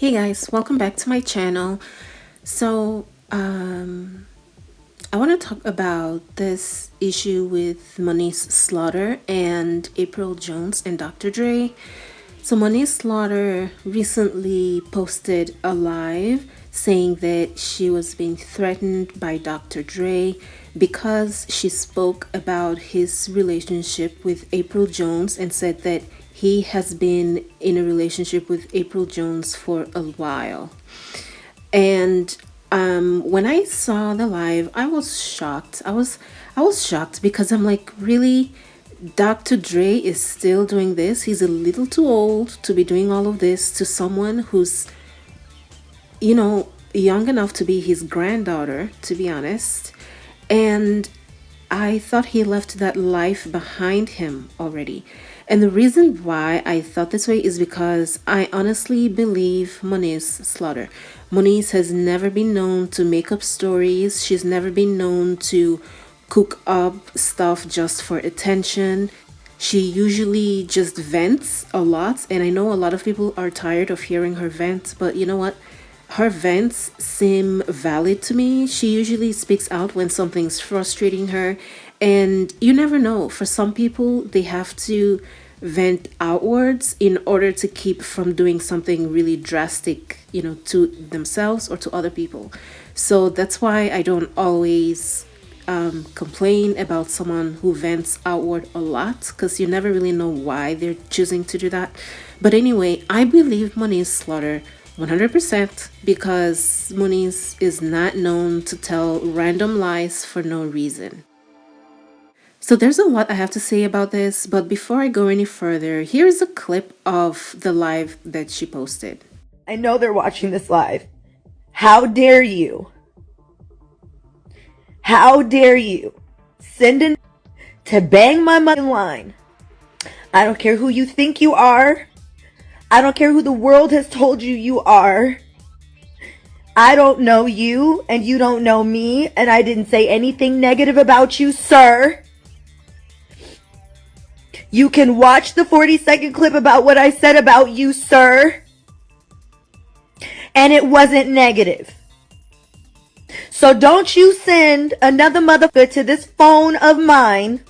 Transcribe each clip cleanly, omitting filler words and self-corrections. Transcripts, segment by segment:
Hey guys, welcome back to my channel. So, I want to talk about this issue with Moneice Slaughter and April Jones and Dr. Dre. So, Moneice Slaughter recently posted a live saying that she was being threatened by Dr. Dre because she spoke about his relationship with April Jones and said that he has been in a relationship with April Jones for a while. And when I saw the live, I was shocked. I was shocked because I'm like, really? Dr. Dre is still doing this? He's a little too old to be doing all of this to someone who's, young enough to be his granddaughter, to be honest. And I thought he left that life behind him already. And the reason why I thought this way is because I honestly believe Moneice Slaughter. Moneice has never been known to make up stories. She's never been known to cook up stuff just for attention. She usually just vents a lot, and I know a lot of people are tired of hearing her vent, but you know what? Her vents seem valid to me. She usually speaks out when something's frustrating her, and you never know. For some people, they have to vent outwards in order to keep from doing something really drastic, to themselves or to other people. So that's why I don't always complain about someone who vents outward a lot, because you never really know why they're choosing to do that. But anyway, I believe Moneice Slaughter 100% because Moneice is not known to tell random lies for no reason. So there's a lot I have to say about this, but before I go any further, here's a clip of the live that she posted. I know they're watching this live. How dare you? How dare you send in to bang my money line? I don't care who you think you are. I don't care who the world has told you you are. I don't know you and you don't know me, and I didn't say anything negative about you, sir. You can watch the 40-second clip about what I said about you, sir. And it wasn't negative. So don't you send another motherfucker to this phone of mine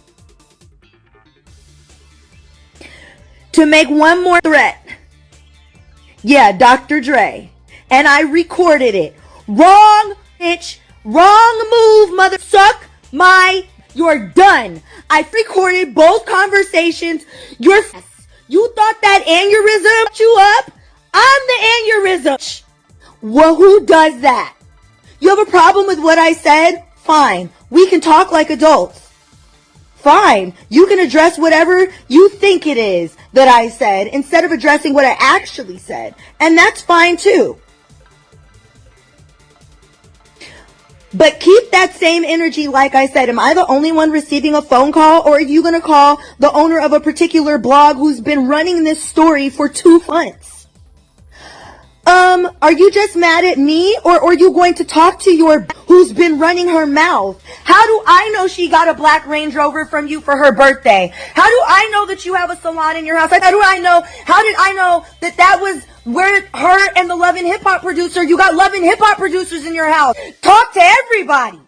to make one more threat. Yeah, Dr. Dre. And I recorded it. Wrong, bitch. Wrong move, mother. Suck my... You're done. I recorded both conversations. You thought that aneurysm you up? I'm the aneurysm. Well, who does that? You have a problem with what I said? Fine. We can talk like adults. Fine. You can address whatever you think it is that I said instead of addressing what I actually said. And that's fine too. But keep that same energy. Like I said, am I the only one receiving a phone call, or are you going to call the owner of a particular blog who's been running this story for 2 months? Are you just mad at me, or are you going to talk to your who's been running her mouth? How do I know she got a black Range Rover from you for her birthday? How do I know that you have a salon in your house? How did I know that that was where her and the Love and Hip Hop producer, you got Love and Hip Hop producers in your house? Talk to everybody.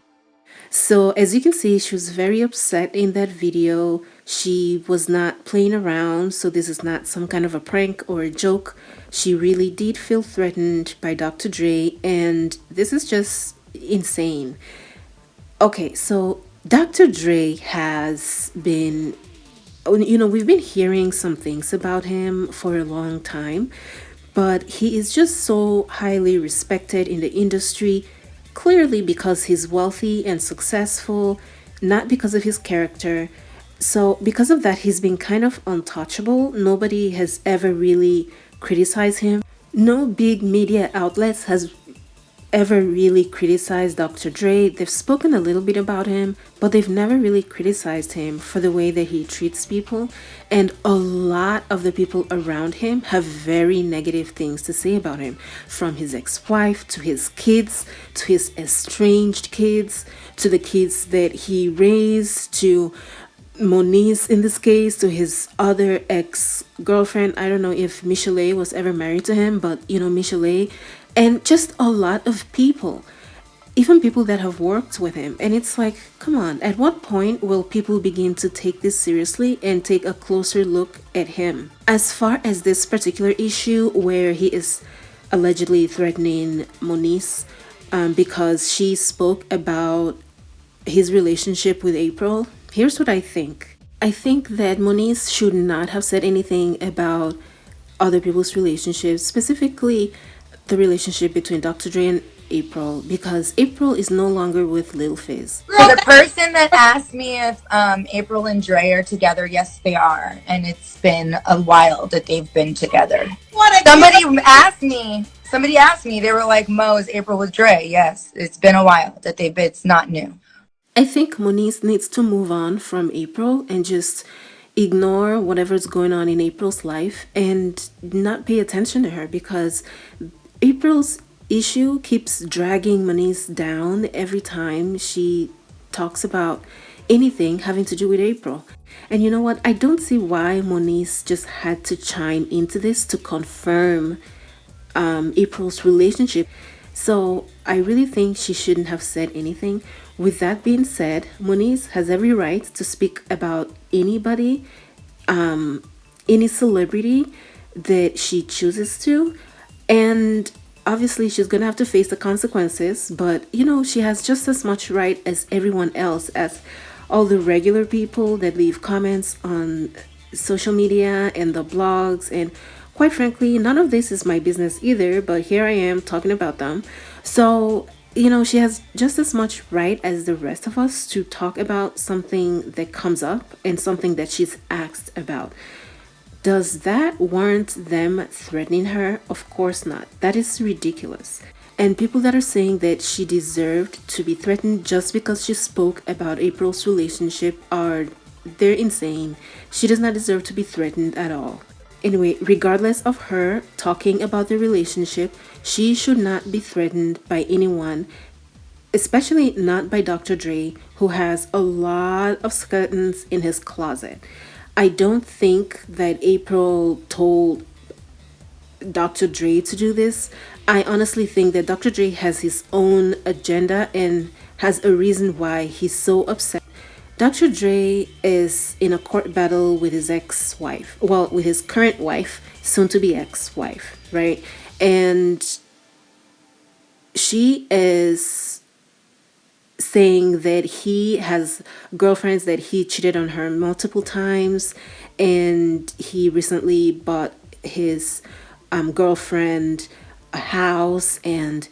So as you can see, she was very upset in that video. She was not playing around, so this is not some kind of a prank or a joke. She really did feel threatened by Dr. Dre, and this is just insane. Okay, so Dr. Dre has been, we've been hearing some things about him for a long time, but he is just so highly respected in the industry, clearly because he's wealthy and successful, not because of his character. So because of that, he's been kind of untouchable. Nobody has ever really criticized him. No big media outlets has ever really criticized Dr. Dre. They've spoken a little bit about him, but they've never really criticized him for the way that he treats people. And a lot of the people around him have very negative things to say about him, from his ex-wife to his kids, to his estranged kids, to the kids that he raised, to Moneice in this case to his other ex girlfriend. I don't know if Michelet was ever married to him, but Michelet, and just a lot of people, even people that have worked with him. And it's like, come on, at what point will people begin to take this seriously and take a closer look at him? As far as this particular issue where he is allegedly threatening Moneice because she spoke about his relationship with April, here's what I think. I think that Moneice should not have said anything about other people's relationships, specifically the relationship between Dr. Dre and April, because April is no longer with Lil Fizz. For the person that asked me if April and Dre are together, yes, they are, and it's been a while that they've been together. Somebody asked me. Somebody asked me. They were like, "Mo, is April with Dre?" Yes, it's been a while that they've. It's not new. I think Moneice needs to move on from April and just ignore whatever's going on in April's life and not pay attention to her, because April's issue keeps dragging Moneice down every time she talks about anything having to do with April. And you know what? I don't see why Moneice just had to chime into this to confirm April's relationship. So I really think she shouldn't have said anything. With that being said, Moneice has every right to speak about anybody, any celebrity that she chooses to. And obviously, she's going to have to face the consequences. But, she has just as much right as everyone else, as all the regular people that leave comments on social media and the blogs. And quite frankly, none of this is my business either, but here I am talking about them. So, she has just as much right as the rest of us to talk about something that comes up and something that she's asked about. Does that warrant them threatening her? Of course not. That is ridiculous. And people that are saying that she deserved to be threatened just because she spoke about April's relationship they're insane. She does not deserve to be threatened at all. Anyway, regardless of her talking about the relationship, she should not be threatened by anyone, especially not by Dr. Dre, who has a lot of skeletons in his closet. I don't think that April told Dr. Dre to do this. I honestly think that Dr. Dre has his own agenda and has a reason why he's so upset. Dr. Dre is in a court battle with his ex wife, well, with his current wife, soon to be ex wife, right? And she is saying that he has girlfriends, that he cheated on her multiple times, and he recently bought his girlfriend a house, and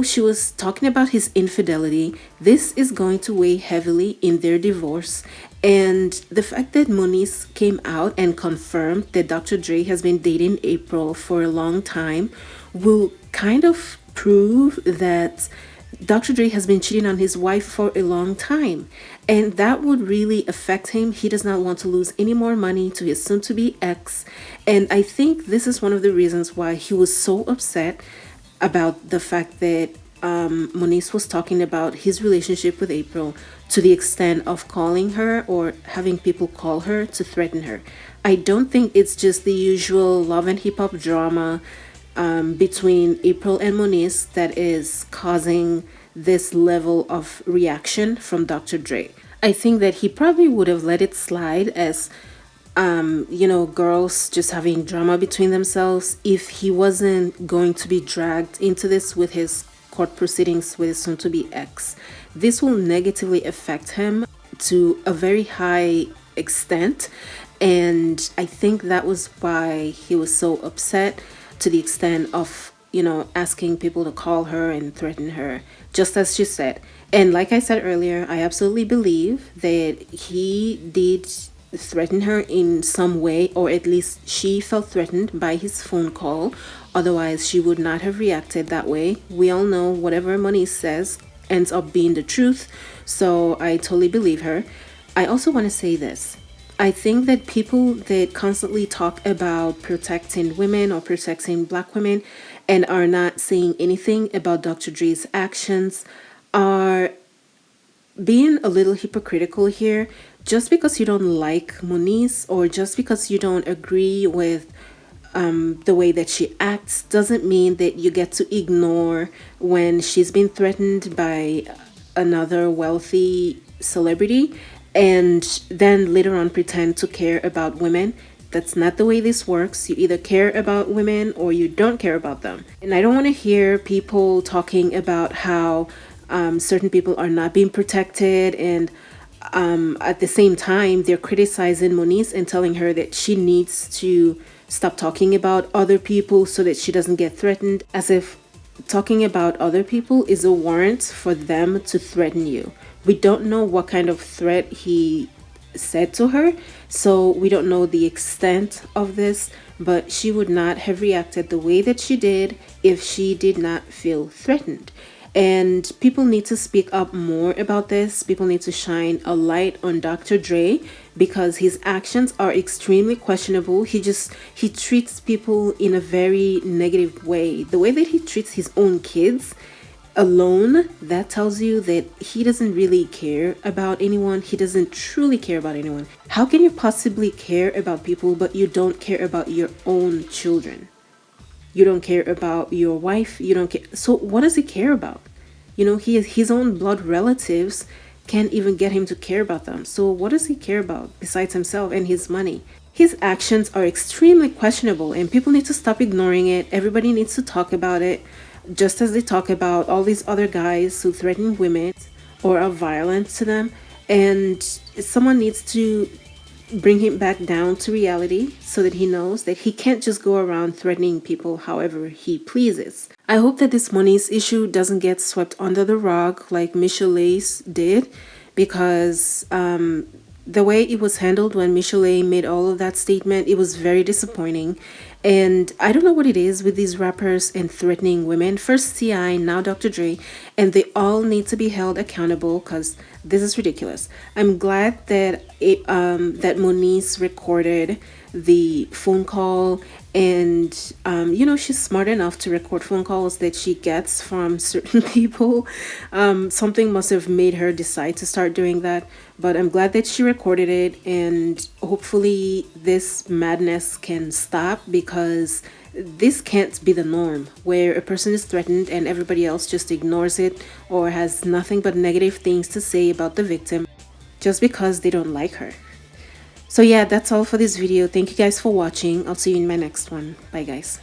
she was talking about his infidelity. This is going to weigh heavily in their divorce. And the fact that Moneice came out and confirmed that Dr. Dre has been dating April for a long time will kind of prove that Dr. Dre has been cheating on his wife for a long time, and that would really affect him. He does not want to lose any more money to his soon to be ex, and I think this is one of the reasons why he was so upset about the fact that Moneice was talking about his relationship with April to the extent of calling her or having people call her to threaten her. I don't think it's just the usual love and hip hop drama between April and Moneice that is causing this level of reaction from Dr. Dre. I think that he probably would have let it slide as, girls just having drama between themselves if he wasn't going to be dragged into this with his court proceedings with his soon to be ex. This will negatively affect him to a very high extent. And I think that was why he was so upset, to the extent of, asking people to call her and threaten her, just as she said. And like I said earlier, I absolutely believe that he did threaten her in some way, or at least she felt threatened by his phone call. Otherwise, she would not have reacted that way. We all know whatever Moneice says ends up being the truth, so I totally believe her. I also want to say this. I think that people that constantly talk about protecting women or protecting black women and are not saying anything about Dr. Dre's actions are being a little hypocritical here, just because you don't like Moneice or just because you don't agree with the way that she acts doesn't mean that you get to ignore when she's been threatened by another wealthy celebrity and then later on pretend to care about women. That's not the way this works. You either care about women or you don't care about them. And I don't want to hear people talking about how certain people are not being protected, and at the same time they're criticizing Moneice and telling her that she needs to stop talking about other people so that she doesn't get threatened, as if talking about other people is a warrant for them to threaten you. We don't know what kind of threat he said to her, so we don't know the extent of this, but she would not have reacted the way that she did if she did not feel threatened. And people need to speak up more about this. People need to shine a light on Dr. Dre because his actions are extremely questionable. He treats people in a very negative way. The way that he treats his own kids alone, that tells you that he doesn't really care about anyone. He doesn't truly care about anyone. How can you possibly care about people but you don't care about your own children? You don't care about your wife. You don't care. So what does he care about? His own blood relatives can't even get him to care about them. So what does he care about besides himself and his money? His actions are extremely questionable and people need to stop ignoring it. Everybody needs to talk about it, just as they talk about all these other guys who threaten women or are violent to them. And someone needs to bring him back down to reality so that he knows that he can't just go around threatening people however he pleases. I hope that this Moneice issue doesn't get swept under the rug like Michelet's did, because the way it was handled when Michelet made all of that statement, it was very disappointing. And I don't know what it is with these rappers and threatening women. First T.I., now Dr. Dre, and they all need to be held accountable because this is ridiculous. I'm glad that that Moneice recorded the phone call, and she's smart enough to record phone calls that she gets from certain people. Something must have made her decide to start doing that, but I'm glad that she recorded it, and hopefully this madness can stop, because this can't be the norm where a person is threatened and everybody else just ignores it or has nothing but negative things to say about the victim just because they don't like her. So yeah, that's all for this video. Thank you guys for watching. I'll see you in my next one. Bye guys.